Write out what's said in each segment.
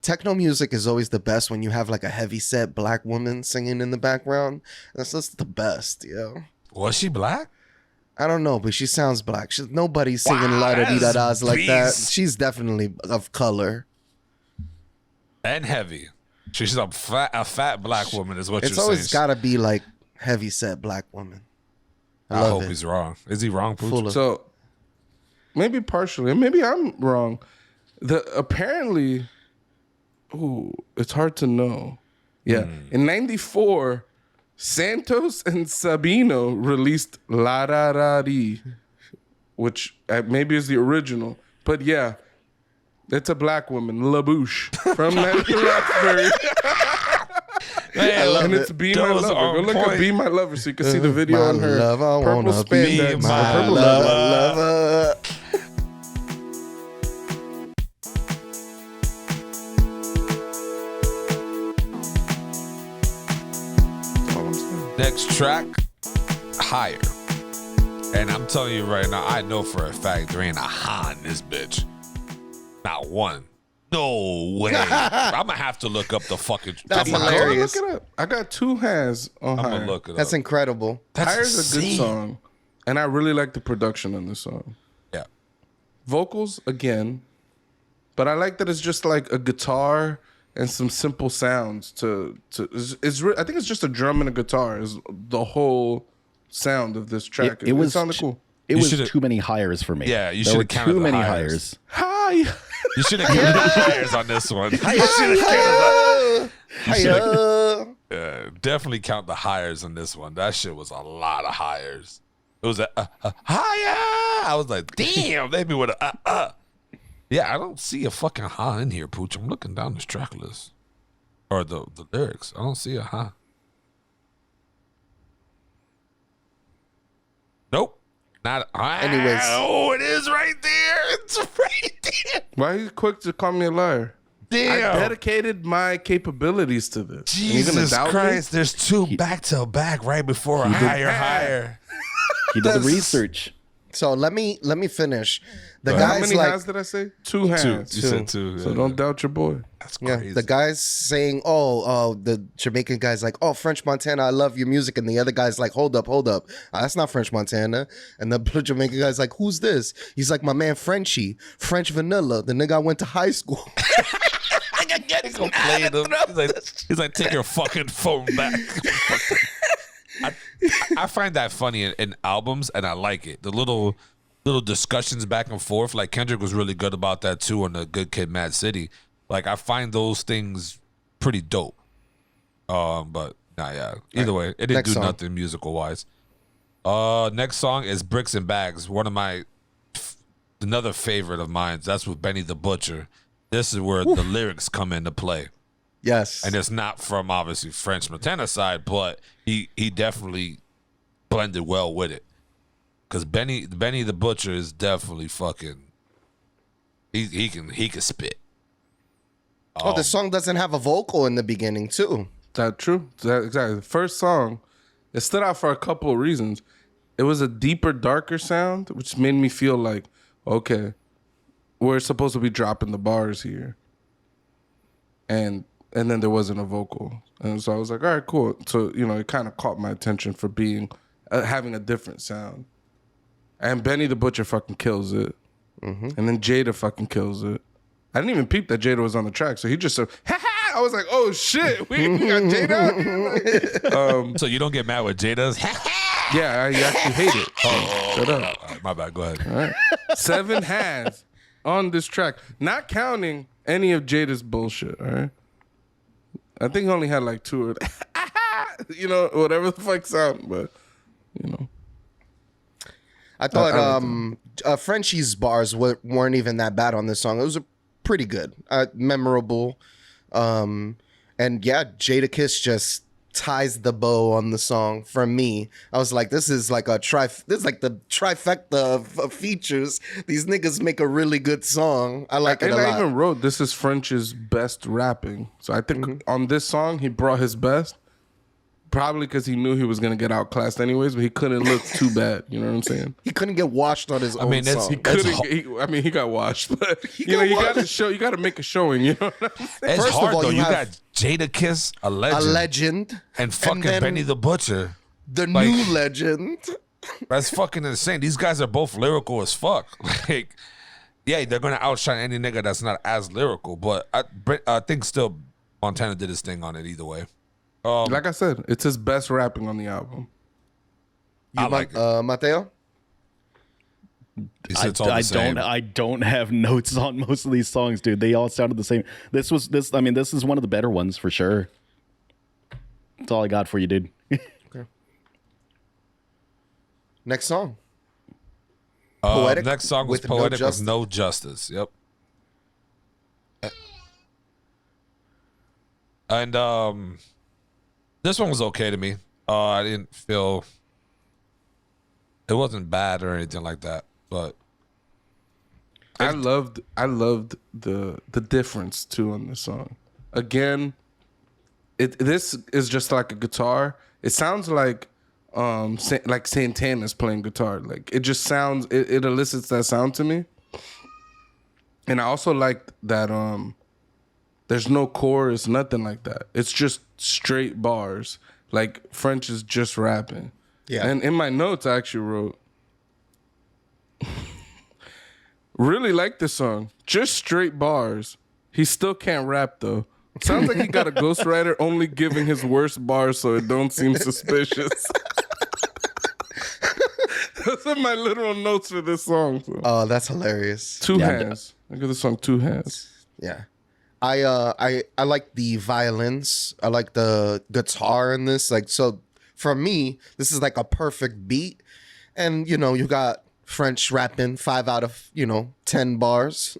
techno music is always the best when you have like a heavy set black woman singing in the background. That's just the best, yo. Was she black? I don't know, but she sounds black. Nobody's singing la da dee da da's like that. She's definitely of color and heavy. She's a fat black woman, is what you're saying. It's always got to be like heavy set black woman. I hope he's wrong. Is he wrong, Pucho? So maybe partially, maybe I'm wrong. Apparently, it's hard to know. Yeah, in '94. Santos and Sabino released La Da Da Dee, which maybe is the original. But yeah, it's a black woman, La Bouche, from Roxbury. And it's Be My Lover. Go look at Be My Lover so you can see the video on her purple spandex. My lover. Next track, Higher. And I'm telling you right now, I know for a fact there ain't a HAAN in this bitch. Not one. No way. I'm gonna have to look up the fucking. That's hilarious. Look it up. I got 2 hands on Higher. I'm gonna look it up. That's incredible. Higher's a good song, and I really like the production on this song. Yeah. Vocals again, but I like that it's just like a guitar and some simple sounds. I think it's just a drum and a guitar is the whole sound of this track. It sounded cool. It was too many hires for me. Yeah, you should have counted too many the hires. Hi. You should have counted the hires on this one. You should have counted definitely count the hires on this one. That shit was a lot of hires. It was a higher. I was like, damn, they be with a Yeah, I don't see a fucking HAAN in here, Pooch. I'm looking down this track list. Or the lyrics. I don't see a HAAN. Nope. Not Anyways. Oh, it is right there. It's right there. Why are you quick to call me a liar? Damn. I dedicated my capabilities to this. Jesus Christ. There's 2 back to back right before higher. He did the research. So let me finish. The How guys many like hands did I say? 2 hands. You said 2. So don't doubt your boy. That's crazy. the guys saying, the Jamaican guy's like, oh, French Montana, I love your music. And the other guy's like, hold up. That's not French Montana. And the Jamaican guy's like, who's this? He's like, my man Frenchie, French Vanilla. The nigga I went to high school. He's like, take your fucking phone back. I find that funny in albums, and I like it. The little discussions back and forth. Like Kendrick was really good about that too on the Good Kid, Mad City. Like I find those things pretty dope. But nah, yeah. Either way, it didn't do nothing musical wise. Next song is Bricks and Bags. One of another favorite of mine. That's with Benny the Butcher. This is where the lyrics come into play. Yes. And it's not from obviously French Montana side, but he definitely blended well with it. Cause Benny the Butcher is definitely fucking he can spit. The song doesn't have a vocal in the beginning too. That's true. Exactly. The first song, it stood out for a couple of reasons. It was a deeper, darker sound, which made me feel like, okay, we're supposed to be dropping the bars here. And then there wasn't a vocal. And so I was like, all right, cool. So, it kind of caught my attention for being, having a different sound. And Benny the Butcher fucking kills it. Mm-hmm. And then Jada fucking kills it. I didn't even peep that Jada was on the track. So he just said, ha-ha! I was like, oh shit, we got Jada? So you don't get mad with Jada's? Yeah, I actually hate it. Shut up. All right, my bad, go ahead. All right. 7 hands on this track. Not counting any of Jada's bullshit, all right? I think he only had like 2 or whatever the fuck sound, but I thought Frenchie's bars weren't even that bad on this song. It was pretty good, memorable, and yeah, Jada Kiss just ties the bow on the song for me. I was like, this is like the trifecta of features. These niggas make a really good song. I like it a lot. And I even wrote, this is French's best rapping. So I think on this song, he brought his best. Probably because he knew he was gonna get outclassed anyways, but he couldn't look too bad. You know what I'm saying? He couldn't get washed on his own mean, that's- song. He got washed, but you got to show. You got to make a showing. You know what I'm saying? It's First of hard all, though. you You have got Jada Kiss, a A legend, legend. and fucking then Benny the Butcher. The Like- new legend. That's fucking insane. These guys are both lyrical as fuck. Like, yeah, they're gonna outshine any nigga that's not as lyrical. But I think still Montana did his thing on it either way. Like I said, it's his best rapping on the album. I like it. Mateo? He said it's all the same. I don't have notes on most of these songs, dude. They all sounded the same. This is one of the better ones for sure. That's all I got for you, dude. Next song. Poetic Next song was with No Poetic with Justice. No Justice. Yep. And this one was okay to me. I didn't feel it wasn't bad or anything like that, but I loved the difference too on this song. Again, this is just like a guitar. It sounds like Santana's playing guitar. Like it just sounds it elicits that sound to me. And I also like that there's no chorus, nothing like that. It's just straight bars. Like French is just rapping. Yeah. And in my notes I actually wrote really like this song. Just straight bars. He still can't rap though. Sounds like he got a ghostwriter only giving his worst bars so it don't seem suspicious. Those are my literal notes for this song. So. Oh, that's hilarious. Two hands. I give this song 2 hands. Yeah. I like the violins. I like the guitar in this. Like, so for me, this is like a perfect beat. And, you know, you got French rapping 5 out of, 10 bars.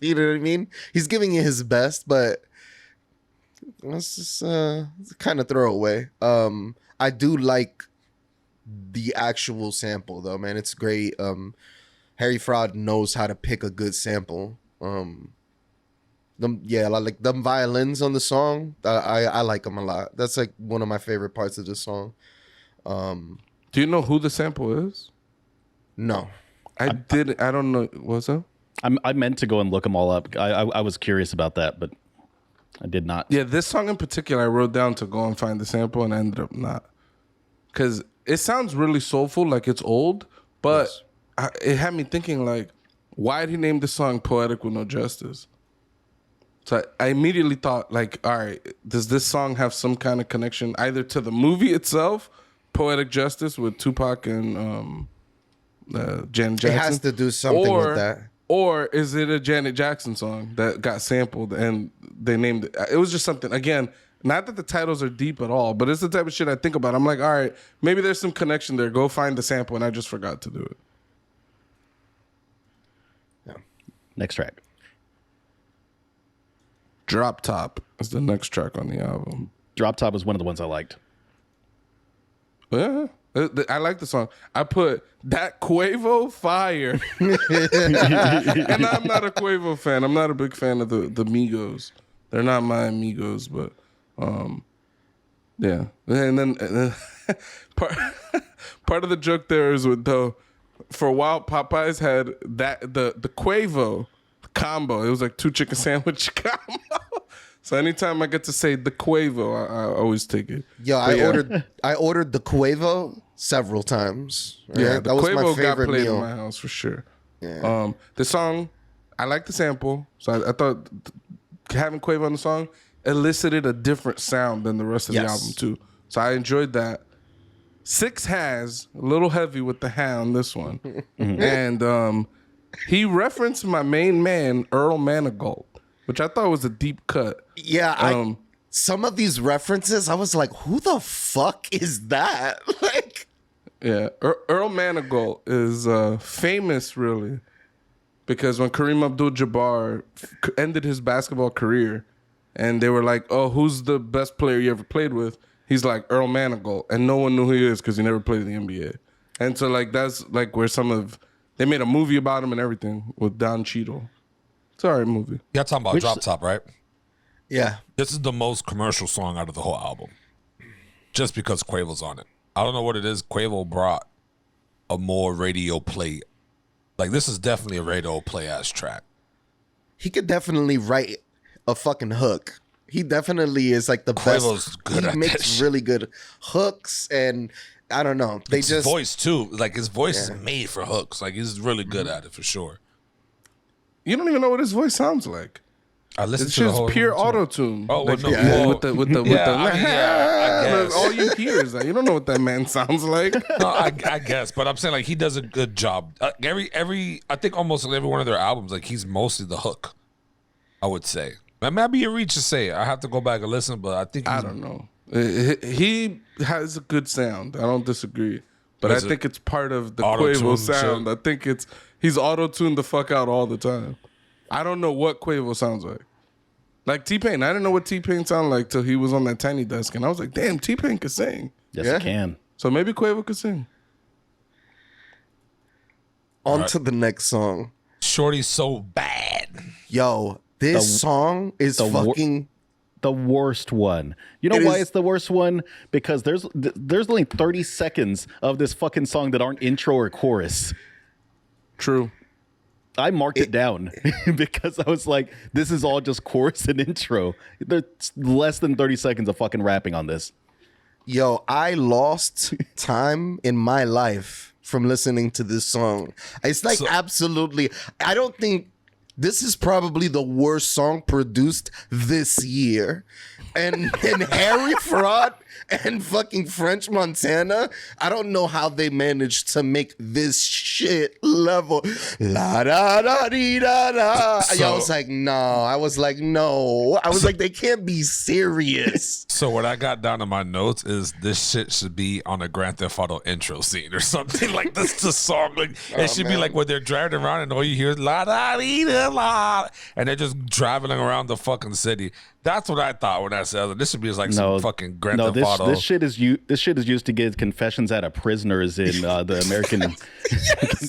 You know what I mean? He's giving it his best, but it's just kind of throwaway. I do like the actual sample though, man. It's great. Harry Fraud knows how to pick a good sample. Like them violins on the song. I like them a lot. That's like one of my favorite parts of the song. Do you know who the sample is? No. I don't know. What's up? I meant to go and look them all up. I was curious about that, but I did not. Yeah, this song in particular, I wrote down to go and find the sample, and I ended up not. Because it sounds really soulful, like it's old, but it had me thinking, like, why did he name the song Poetic with No Justice? So I immediately thought, like, all right, does this song have some kind of connection either to the movie itself, Poetic Justice with Tupac and Janet Jackson? It has to do something with that. Or is it a Janet Jackson song that got sampled and they named it? It was just something, again, not that the titles are deep at all, but it's the type of shit I think about. I'm like, all right, maybe there's some connection there. Go find the sample, and I just forgot to do it. Yeah. Next track. Drop Top is the next track on the album. Drop Top was one of the ones I liked. Yeah. I like the song. I put that Quavo fire. And I'm not a Quavo fan. I'm not a big fan of the Migos. They're not my amigos, but yeah. And then part of the joke there is with for a while Popeyes had the Quavo combo. It was like 2 chicken sandwich combo. So anytime I get to say the Quavo, I always take it. Yo, I ordered the Quavo several times. Right? Yeah, the that was Quavo my got favorite played meal. in my house for sure. Yeah. The song, I like the sample, so I thought having Quavo on the song elicited a different sound than the rest of the album too. So I enjoyed that. 6 has a little heavy with the HAAN on this one, and he referenced my main man Earl Manigault, which I thought was a deep cut. Yeah, some of these references, I was like, who the fuck is that? Like, yeah, Earl Manigault is famous, really, because when Kareem Abdul-Jabbar ended his basketball career, and they were like, "Oh, who's the best player you ever played with?" He's like Earl Manigault, and no one knew who he is because he never played in the NBA. And so, like, that's like where they made a movie about him and everything with Don Cheadle. It's an alright movie. Y'all talking about Drop Top, right? yeah. This is the most commercial song out of the whole album. just because Quavo's on it. I don't know what it is. Quavo brought a more radio play. Like, this is definitely a radio play ass track. He could definitely write a fucking hook. He definitely is like the Quavo's best. good He at that makes shit. really good hooks, and I don't know. They His just voice too. Like, his voice is made for hooks. Like, he's really good at it for sure. You don't even know what his voice sounds like. I listened It's to the just whole pure song. auto tune. Oh, well, no, with the I guess. all you hear is that. You don't know what that man sounds like. No, I guess, but I'm saying like he does a good job. Every I think almost every one of their albums, like he's mostly the hook. I would say. That might be a reach to say. I have to go back and listen, but I think I don't know. He has a good sound. I don't disagree, but I think it's part of the Auto-tune Quavo sound. shit? I think he's auto tuned the fuck out all the time. I don't know what Quavo sounds like. Like T-Pain, I didn't know what T-Pain sounded like till he was on that Tiny Desk, and I was like, damn, T-Pain could sing. Yes, Yeah. it can. So maybe Quavo could sing. on to the next song. Shorty's so bad. Yo, this song is fucking. The worst one. You know It why is- it's the worst one? Because there's only 30 seconds of this fucking song that aren't intro or chorus. True. I marked it down because I was like, this is all just chorus and intro. There's less than 30 seconds of fucking rapping on this. Yo, I lost time in my life from listening to this song. It's like absolutely. I don't think this is probably the worst song produced this year. And Harry Fraud and fucking French Montana, I don't know how they managed to make this shit level. La da da dee da da. I was like, no. I was like, no. I was like, they can't be serious. So what I got down in my notes is this shit should be on a Grand Theft Auto intro scene or something like this. The song, like it should be like when they're driving around and all you hear is la da dee da la, and they're just driving around the fucking city. That's what I thought when I said this should be like some fucking Grand Theft Auto. This shit is used to give confessions out of prisoners in the American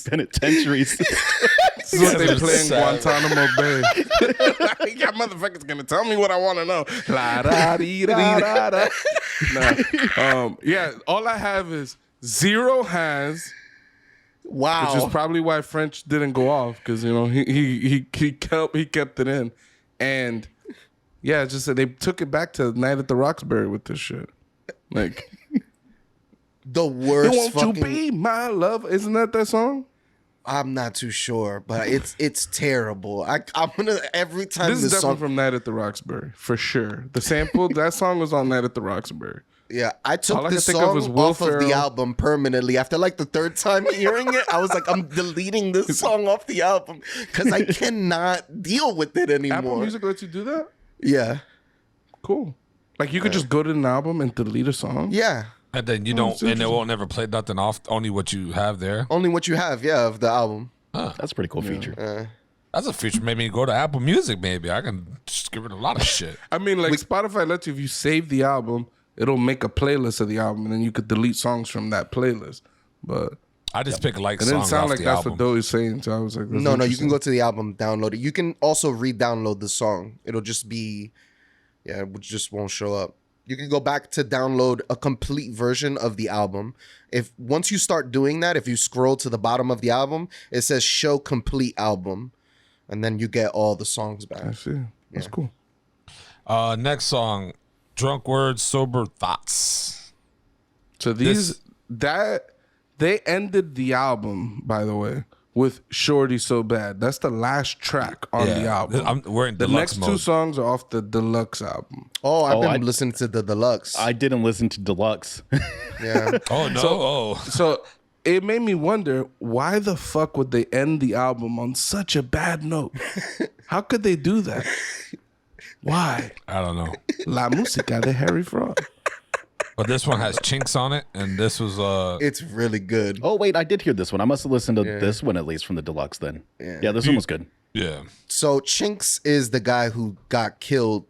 penitentiaries. This is what they play in Guantanamo Bay. Like, y'all motherfuckers gonna tell me what I want to know. La da dee da da da. Nah. Yeah, all I have is Zero has, Wow. which is probably why French didn't go off because you know he kept it in, and yeah, it's just that they took it back to Night at the Roxbury with this shit. Like, the worst won't fucking. you be my love? Isn't that song? I'm not too sure, but it's terrible. I'm gonna every time This is this definitely song. from Night at the Roxbury for sure. The sample that song was on Night at the Roxbury. Yeah, I took All I could this think of song was Will off of the Ferrell. album permanently. After like the third time hearing it, I was like, I'm deleting this song off the album because I cannot deal with it anymore. Apple Music lets you do that? Yeah, Cool. Like you could just go to an album and delete a song? yeah. And then you don't, and it won't never play nothing off. Only what you have there. Only what you have, yeah, of the album. That's a pretty cool feature. That's a feature. Maybe go to Apple Music. Maybe I can just get rid of a lot of shit. I mean, like Spotify lets you, if you save the album, it'll make a playlist of the album and then you could delete songs from that playlist. But I just pick like it didn't songs sound off like the that's album. what Doe's saying. So I was like, No, you can go to the album, download it. You can also re-download the song. It'll just be, it just won't show up. You can go back to download a complete version of the album. If once you start doing that, if you scroll to the bottom of the album, it says show complete album, and then you get all the songs I back. see. That's cool. Next song, Drunk Words, Sober Thoughts. So they ended the album, by the way, with Shorty So Bad. That's the last track on the album. We're in The deluxe next mode. two songs are off the deluxe album. Oh, I've been I- listening to the deluxe. I didn't listen to Deluxe. Yeah. Oh no! So it made me wonder, why the fuck would they end the album on such a bad note? How could they do that? Why? I don't know. La Música de Harry Fraud. But this one has chinks on it, and this was It's really good. Oh wait, I did hear this one. I must have listened to this one at least from the Deluxe then. Yeah, this one was good. yeah. So Chinks is the guy who got killed.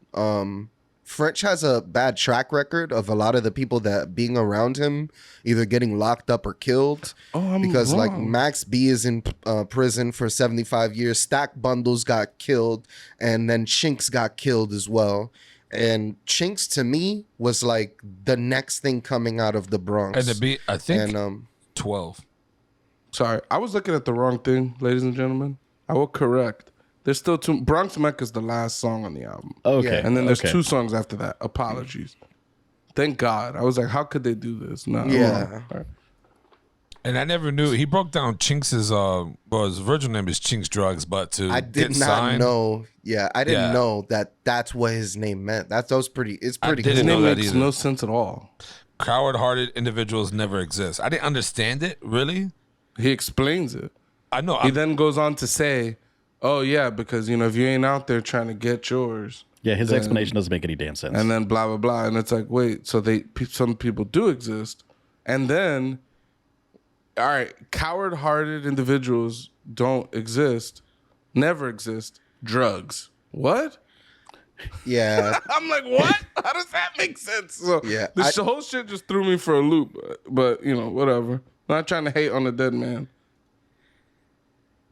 French has a bad track record of a lot of the people that being around him either getting locked up or killed. Because like wrong. Max B is in prison for 75 years. Stack Bundles got killed, and then Chinks got killed as well. And Chinks to me was like the next thing coming out of the Bronx. And the beat, I think, and 12. Sorry, I was looking at the wrong thing, ladies and gentlemen. I will correct. There's still two. Bronx Mecca's the last song on the album. Okay. Yeah. And then there's okay. 2 songs after that. Apologies. Thank God. I was like, how could they do this? No. Yeah. And I never knew he broke down Chinks's his original name is Chinks Drugs, but to I did get not signed, know. Yeah, I didn't Yeah. know that that's what his name meant. That was pretty. It's pretty didn't His cool. know name that makes either. no sense at all. coward-hearted individuals never exist. I didn't understand it really. He explains it. I know. He then goes on to say, oh, yeah, because, if you ain't out there trying to get yours, Yeah, his explanation doesn't make any damn sense. and then blah, blah, blah. And it's like, wait, so some people do exist. And then, all right, coward-hearted individuals don't exist, never exist, drugs. What? Yeah, I'm like, what? How does that make sense? So Yeah, this whole shit just threw me for a loop. But, whatever. Not trying to hate on the dead man.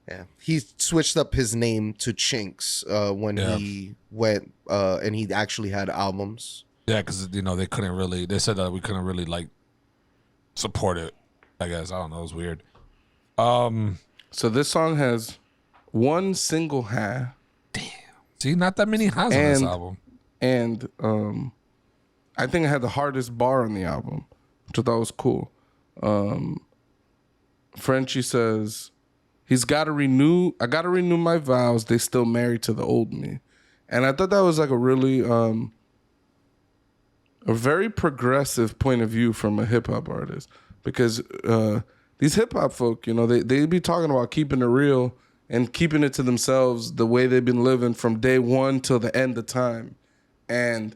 yeah. He switched up his name to Chinks when he went and he actually had albums. Yeah, because they couldn't really. They said that we couldn't really like support it. I guess I don't know. It was weird. So this song has one single high. See, not that many highs on this album. And I think it had the hardest bar on the album, which I thought was cool. Frenchie says, I gotta renew my vows, they still married to the old me. And I thought that was like a really a very progressive point of view from a hip hop artist. Because these hip hop folk, they be talking about keeping it real and keeping it to themselves the way they've been living from day one till the end of time. And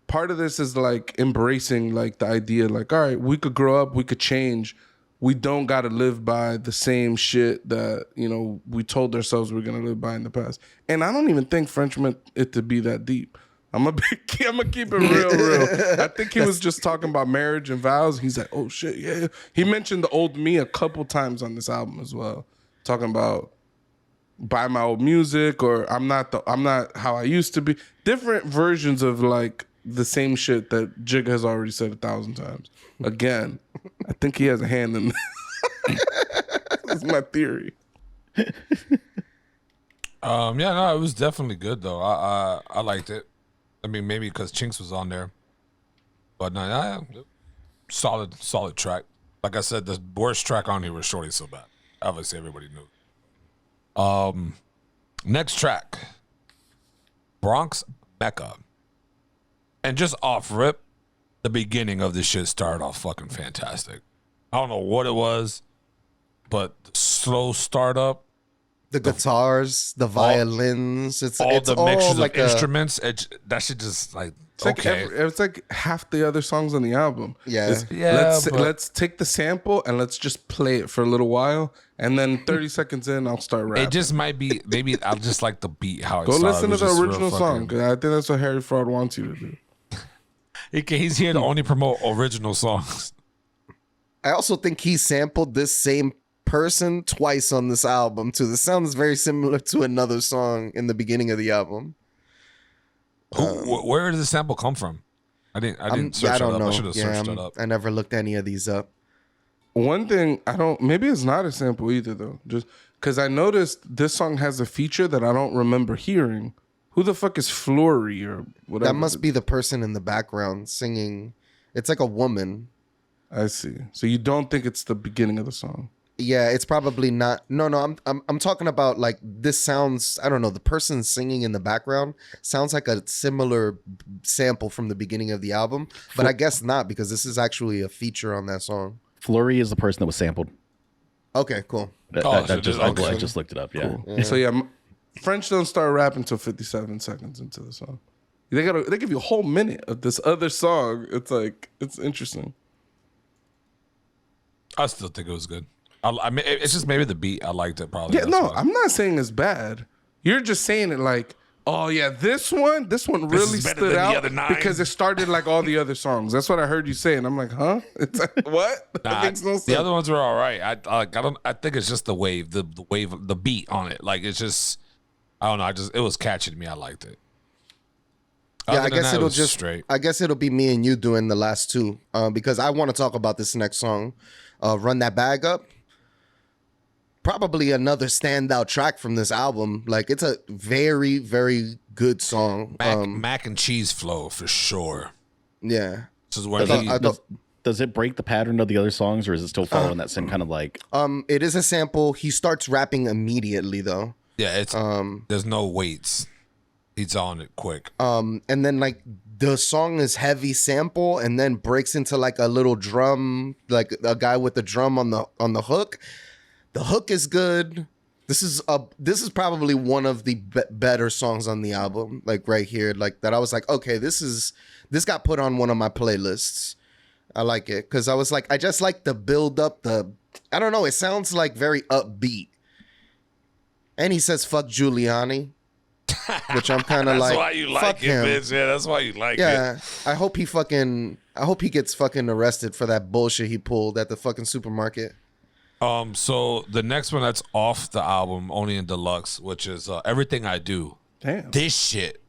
part of this is like embracing like the idea like, all right, we could grow up, we could change. We don't got to live by the same shit that, we told ourselves we're going to live by in the past. And I don't even think French meant it to be that deep. I'm gonna keep it real. I think he was just talking about marriage and vows. He's like, oh shit, yeah. He mentioned the old me a couple times on this album as well. Talking about buy my old music or I'm not how I used to be. Different versions of like the same shit that Jig has already said 1,000 times. Again, I think he has a hand in this. That's my theory. Yeah, no, it was definitely good though. I liked it. I mean, maybe because Chinks was on there, but no, yeah, solid track. Like I said, the worst track on here was Shorty So Bad. Obviously, everybody knew. Next track, Bronx Mecca, and just off rip, the beginning of this shit started off fucking fantastic. I don't know what it was, but the slow startup. The guitars, the violins, it's all the all mixtures like of instruments. That shit just like It's like okay. it's like half the other songs on the album. Yeah. Let's take the sample and let's just play it for a little while, and then 30 seconds in, I'll start rapping. It just might be maybe I'll just like the beat how it Go started. listen It to was the just real original song. 'Cause I think that's what Harry Fraud wants you to do. He's here to only promote original songs. I also think he sampled this same person twice on this album too. This sounds very similar to another song in the beginning of the album. Where did the sample come from? I didn't search I don't it up. know. I should have searched it up. I never looked any of these up. One thing maybe it's not a sample either though. Just because I noticed this song has a feature that I don't remember hearing. Who the fuck is Flory or whatever? That must be the person in the background singing. It's like a woman. I see. So you don't think it's the beginning of the song? Yeah, it's probably not. No, I'm talking about like this sounds. I don't know. The person singing in the background sounds like a similar sample from the beginning of the album, but I guess not because this is actually a feature on that song. Flurry is the person that was sampled. Okay, cool. I just looked it up. Yeah. Cool. So yeah, French don't start rapping until 57 seconds into the song. They give you a whole minute of this other song. It's like it's interesting. I still think it was good. I mean, it's just maybe the beat. I liked it probably. Yeah, That's no, why. I'm not saying it's bad. You're just saying it like, oh yeah, this one really is better stood than the out other 9. because it started like all the other songs. That's what I heard you say, and I'm like, huh? It's like, what? That makes no sense. The other ones were all right. I think it's just the wave, the wave, the beat on it. Like it's just, I don't know. It was catching me. I liked it. Yeah, Other I than guess that, it it'll was just. straight. I guess it'll be me and you doing the last two, because I want to talk about this next song, "Run That Bag Up." Probably another standout track from this album. Like, it's a very, very good song. Mac and cheese flow for sure. Yeah. This is where Does it break the pattern of the other songs, or is it still following that same kind of like? It is a sample. He starts rapping immediately though. yeah, it's there's no weights. He's on it quick. And then like the song is heavy sample and then breaks into like a little drum, like a guy with the drum on the hook. The hook is good. This is probably one of the better songs on the album, like right here, like that I was like, okay, this got put on one of my playlists. I like it because I was like, I just like the build up, I don't know, it sounds like very upbeat. And he says fuck Giuliani, which I'm kind of like, that's why you like fuck it, him. bitch. Yeah, that's why you like it. Yeah, I hope he gets fucking arrested for that bullshit he pulled at the fucking supermarket. So the next one that's off the album, only in deluxe, which is Everything I Do. Damn. This shit.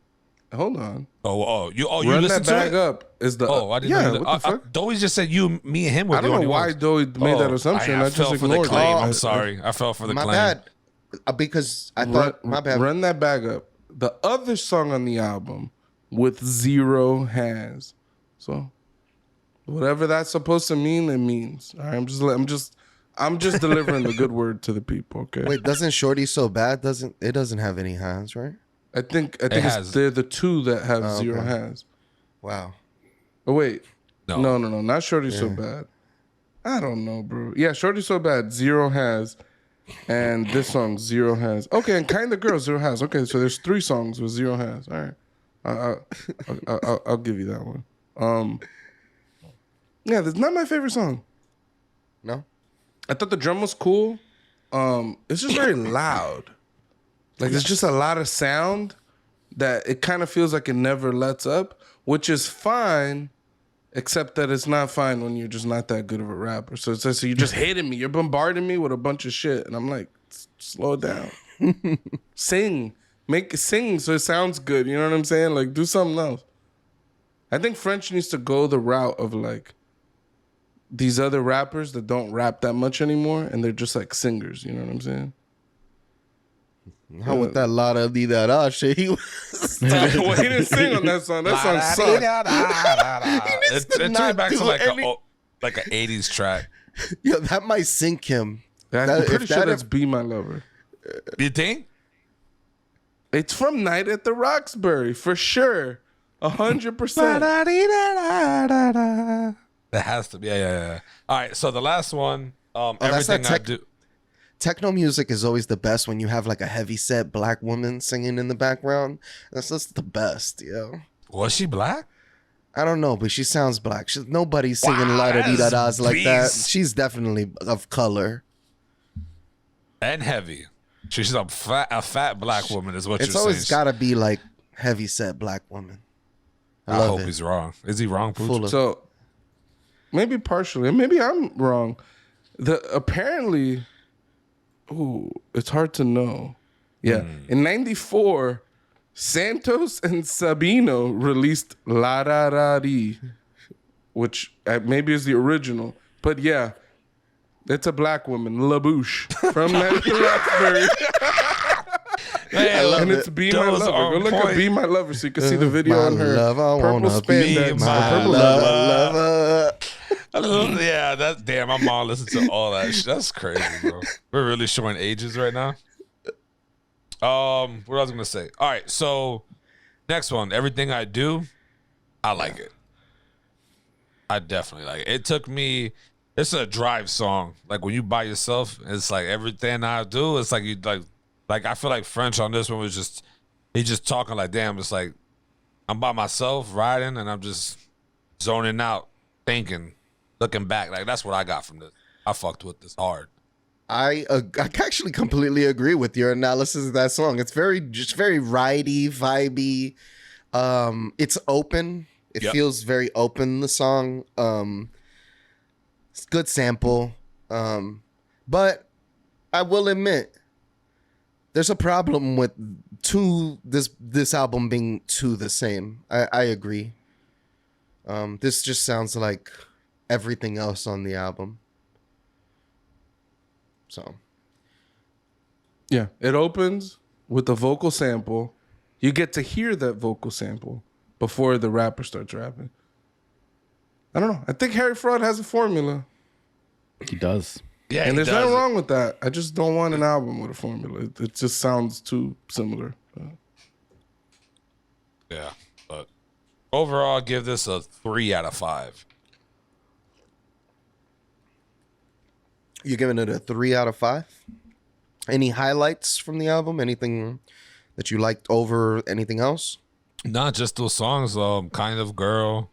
Hold on. You Run listen That to Bag it? Up is the. I didn't know. What the fuck? Dowie just said you, me, and him were I the don't only know why ones. Dowie made that assumption. I fell just for the ignored claim. it. I'm sorry. I fell for the My claim. bad. Because I thought, my bad. Run That Bag Up. The other song on the album with zero has. So whatever that's supposed to mean, it means. All right, I'm just delivering the good word to the people. Okay. Wait, doesn't Shorty So Bad doesn't have any hands, right? I think has. they're the two that have zero has. Wow. Oh wait. No. No, not Shorty So Bad. I don't know, bro. Yeah, Shorty So Bad, zero has. And this song, zero has. Okay, and Kinda Girl, zero has. Okay, so there's 3 songs with zero has. All right. I'll give you that one. Yeah, that's not my favorite song. No? I thought the drum was cool. It's just very loud. Like there's just a lot of sound that it kind of feels like it never lets up, which is fine, except that it's not fine when you're just not that good of a rapper. So it's just, so you're just hitting me, you're bombarding me with a bunch of shit, and I'm like, slow it down. Sing, make it sing so it sounds good. You know what I'm saying? Like do something else. I think French needs to go the route of like these other rappers that don't rap that much anymore, and they're just like singers. You know what I'm saying? How with that la da dee da da shit? He was Well, he didn't sing on that song. That song sucked. It took me not back to do like any- like an 80s track. Yo, that might sink him. I'm pretty if sure that that's "Be My Lover." You think? It's from Night at the Roxbury for sure, 100%. That has to be. Yeah. All right. So the last one, that's Everything that I tech- Do. Techno music is always the best when you have like a heavy set black woman singing in the background. That's just the best, yo. Was she black? I don't know, but she sounds black. Nobody's singing Wow, la da dee da that's da's like that. beast. She's definitely of color. And heavy. She's a fat black woman, is what It's you're always saying. got to be like heavy set black woman. I love hope it. he's wrong. Is he wrong, Pucho? Full of- So maybe partially, maybe I'm wrong. Apparently, it's hard to know. Yeah, in '94, Santos and Sabino released La Da Da Dee, which maybe is the original, but yeah, it's a black woman, La Bouche, from Roxbury. Man, And it's Be My those Lover. are Go look point. up Be My Lover so you can see the video My on her love, I purple wanna be spandex. my purple lover. Yeah, that's damn. My mom listens to all that shit. That's crazy, bro. We're really showing ages right now. What I was gonna say. All right, so next one, Everything I Do, I like it. I definitely like it. It took me. It's a drive song. Like when you by yourself, it's like everything I do. It's like you like I feel like French on this one was just he's just talking like damn. It's like I'm by myself riding and I'm just zoning out, thinking, looking back. Like that's what I got from this. I fucked with this hard. I actually completely agree with your analysis of that song. It's very ridey, vibey. It's open. It Yep. feels very open, the song. It's a good sample. But I will admit, There's a problem with this album being too the same. I agree. This just sounds like everything else on the album. So Yeah, it opens with a vocal sample. You get to hear that vocal sample before the rapper starts rapping. I don't know. I think Harry Fraud has a formula. He does. Yeah, And there's nothing wrong with that. I just don't want an album with a formula. It just sounds too similar. Yeah, but overall, I give this a 3 out of 5. you're giving it a 3 out of 5. Any highlights from the album? Anything that you liked over anything else? Not just those songs. Kind of Girl,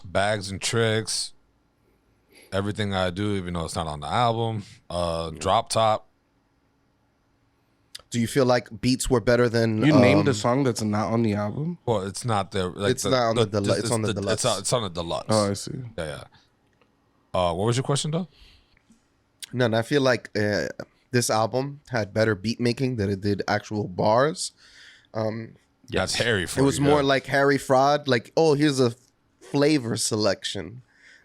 Bags and Tricks, Everything I Do, even though it's not on the album. Drop Top. Do you feel like beats were better than You named a song that's not on the album? Well, it's not there. Like It's not on the deluxe. It's on the deluxe. It's on the deluxe. Oh, I see. Yeah. What was your question, though? No, I feel like this album had better beat making than it did actual bars. That's Harry. It was more like Harry Fraud, like, oh, here's a flavor selection.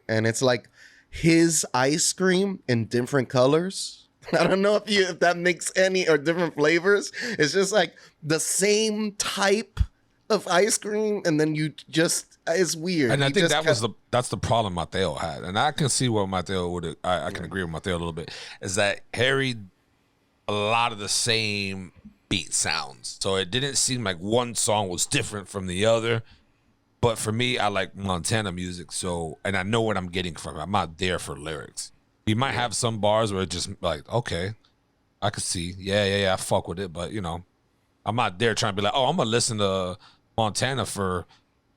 And it's like his ice cream in different colors. I don't know if that makes any or different flavors. It's just like the same type of ice cream, and then you just it's weird. And I You think just that's the problem Mateo had, and I can see what Mateo would. I can agree with Mateo a little bit. Is that Harry a lot of the same beat sounds, so it didn't seem like one song was different from the other. But for me, I like Montana music, so and I know what I'm getting from it. I'm not there for lyrics. You might have some bars where it's just like, okay, I could see, yeah, I fuck with it, but you know, I'm not there trying to be like, oh, I'm gonna listen to Montana for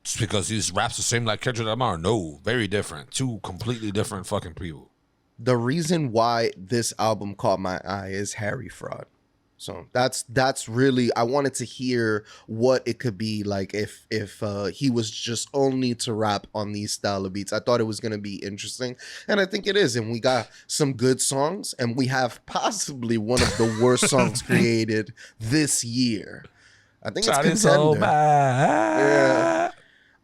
just because these raps the same like Kendrick Lamar. No, very different. Two completely different fucking people. the reason why this album caught my eye is Harry Fraud. So that's really, I wanted to hear what it could be like if he was just only to rap on these style of beats. I thought it was gonna be interesting, and I think it is. And we got some good songs, and we have possibly one of the worst songs created this year. I think it's contender. So bad.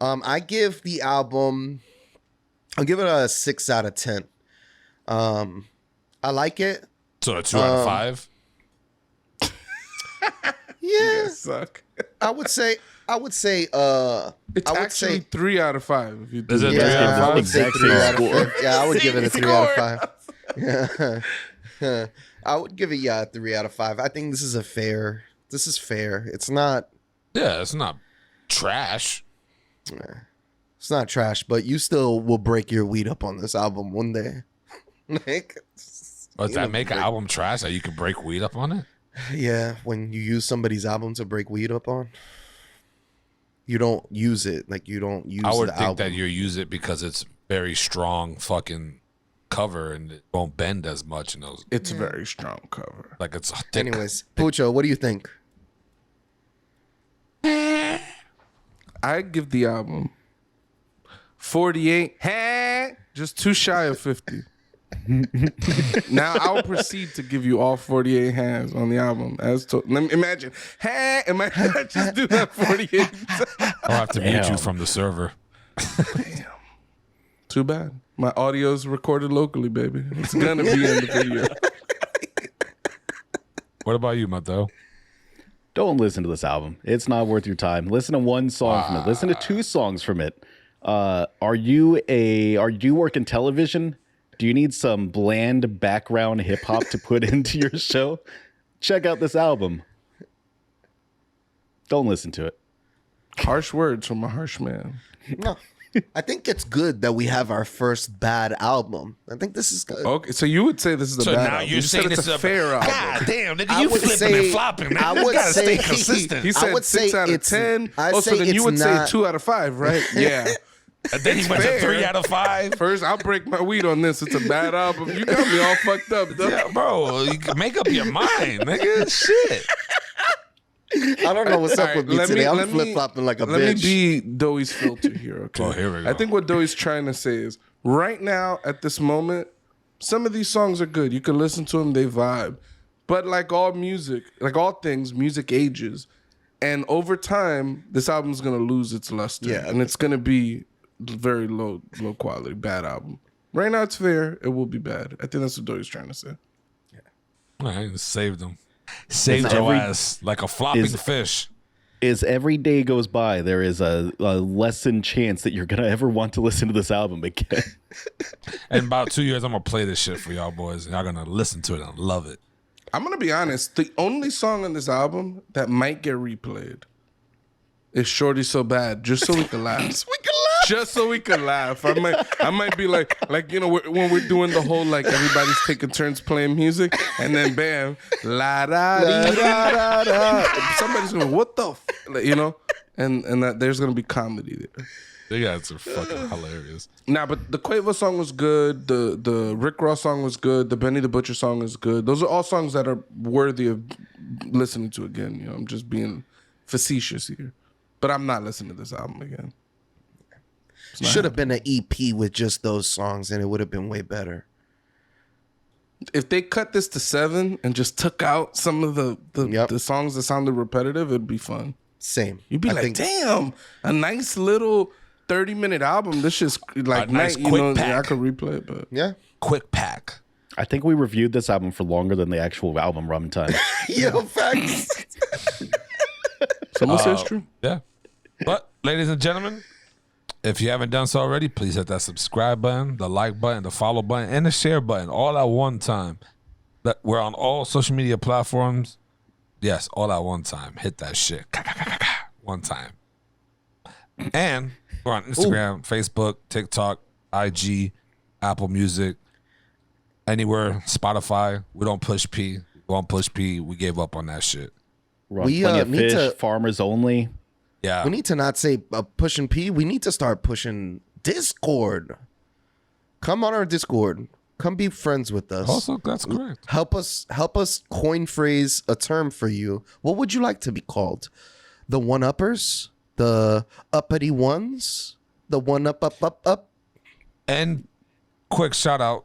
Yeah. I give the album, I'll give it a 6 out of 10. I like it. So a 2 out of 5. Yeah, Suck. I would say It's I would actually say 3 out of 5. If you do Is it the 3 math. out of I 5? would say Exact 3 same out of score. 5. Yeah, I would give it a 3 out of 5. Yeah. I would give it a 3 out of 5. I think this is fair. It's not Yeah, it's not trash. trash, but you still will break your weed up on this album one day. Like, Does that make an album trash that you can break weed up on it? yeah, when you use somebody's album to break weed up on, you don't use it. Like, you don't use I would the think album. that you use it because it's very strong fucking cover and it won't bend as much in those. It's a very strong cover. Like it's thick. Anyways, Pucho, what do you think? I give the album 48, just too shy of 50. Now I'll proceed to give you all 48 hands on the album. Let me imagine. Am I just do that 48? I'll have to mute you Damn. from the server. Too bad. My audio's recorded locally, baby. It's gonna be in the video. What about you, Mateo? Don't listen to this album. It's not worth your time. Listen to one song from it. Listen to 2 songs from it. Are you working television? Do you need some bland background hip hop to put into your show? Check out this album. Don't listen to it. Harsh words from a harsh man. No, I think it's good that we have our first bad album. I think this is good. Okay, so you would say this is a So bad now album. you're You said saying it's it's a fair album. God damn, nigga, I you would flipping say- and flopping, man. I You would gotta stay say- consistent. He I said would 6 say out of it's- 10. I'd So say then you it's would not- say 2 out of 5, right? Yeah. And then he went to fair. 3 out of 5. First, I'll break my weed on this. It's a bad album. You got me all fucked up, though. Yeah, bro, you can make up your mind, nigga. Shit. I don't know what's up All with right, me today. I'm let me- flip flopping like a Let bitch. me be Doey's filter here, okay? Oh, here we go. I think what Doey's trying to say is right now, at this moment, Some of these songs are good. You can listen to them, they vibe. But like all music, like all things, music ages. And over time, this album's going to lose its luster. Yeah. And it's going to be very low quality, bad album. Right now, it's fair. It will be bad. I think that's what Dory's trying to say. All right, saved them. Saved your ass like a flopping fish. As every day goes by, there is a lessened chance that you're going to ever want to listen to this album again. In about 2 years, I'm going to play this shit for y'all boys. And y'all going to listen to it and love it. I'm going to be honest. The only song on this album that might get replayed is Shorty So Bad, just so we can laugh. Just so we can laugh. I might be like when we're doing the whole like everybody's taking turns playing music, and then bam, la da dee, da da da. Somebody's going, what the, and that there's gonna be comedy there. You guys are fucking hilarious. Nah, but the Quavo song was good. The Rick Ross song was good. The Benny the Butcher song is good. Those are all songs that are worthy of listening to again. I'm just being facetious here, but I'm not listening to this album again. Should have been an EP with just those songs, and it would have been way better. If they cut this to 7 and just took out some of the songs that sounded repetitive, it'd be fun. Same. You'd be damn, a nice little 30-minute album. This is like nice quick pack. I could replay it, but Yeah. Quick pack. I think we reviewed this album for longer than the actual album runtime. Yo, facts. someone says true. Yeah. But, ladies and gentlemen, if you haven't done so already, please hit that subscribe button, the like button, the follow button, and the share button all at one time. We're on all social media platforms. Yes, all at one time. Hit that shit. One time. And we're on Instagram, Facebook, TikTok, IG, Apple Music, anywhere, Spotify. We don't push P. We won't push P. We gave up on that shit. We're on We, Plenty of need Fish, to- Farmers Only. Yeah. We need to not say pushing P. We need to start pushing Discord. Come on our Discord. Come be friends with us. Also, that's correct. Help us coin phrase a term for you. What would you like to be called? The one-uppers? The uppity ones? The one up? And quick shout out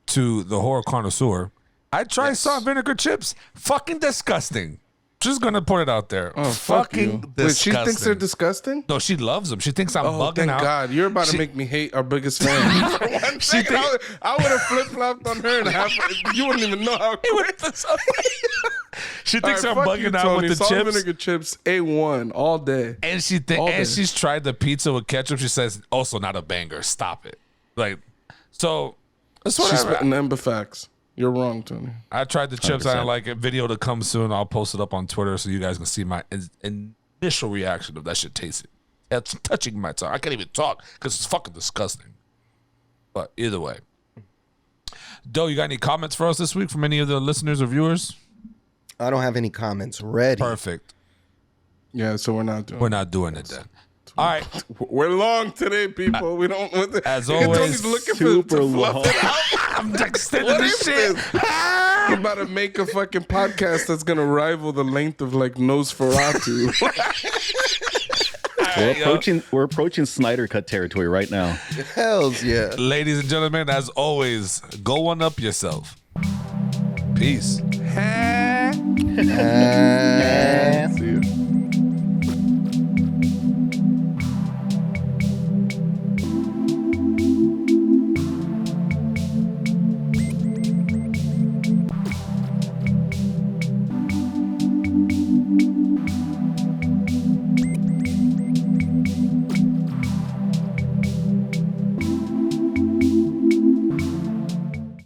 to the horror connoisseur. I tried salt and vinegar chips. Fucking disgusting. Just gonna put it out there. Oh, fuck you. Fucking Wait, disgusting. she thinks they're disgusting? No, she loves them. She thinks I'm Oh, bugging thank out. God. You're about to make me hate our biggest fan. For one second, I would have flip-flopped on her and you wouldn't even know how quick. She thinks All I'm right, fuck bugging you, out Tony. with the Salt and chips. vinegar chips, A1, all day. And All day. she's tried the pizza with ketchup. She says, also not a banger. Stop it. Like, so that's She's whatever. spitting Ember facts. You're wrong, Tony. I tried the chips. I 100%. didn't like it. Video to come soon. I'll post it up on Twitter so you guys can see my initial reaction of that shit tasted. It's touching my tongue. I can't even talk because it's fucking disgusting. But either way. Doe, you got any comments for us this week from any of the listeners or viewers? I don't have any comments ready. Perfect. Yeah, so we're not doing We're not doing it then. All right. We're long today, people. We don't. As Look at always, Tony's looking super to fluff long. it out. I'm extending What this is shit. this? We're about to make a fucking podcast that's gonna rival the length of like Nosferatu. We're approaching Snyder Cut territory right now. Hells yeah. Ladies and gentlemen, as always, go one up yourself. Peace.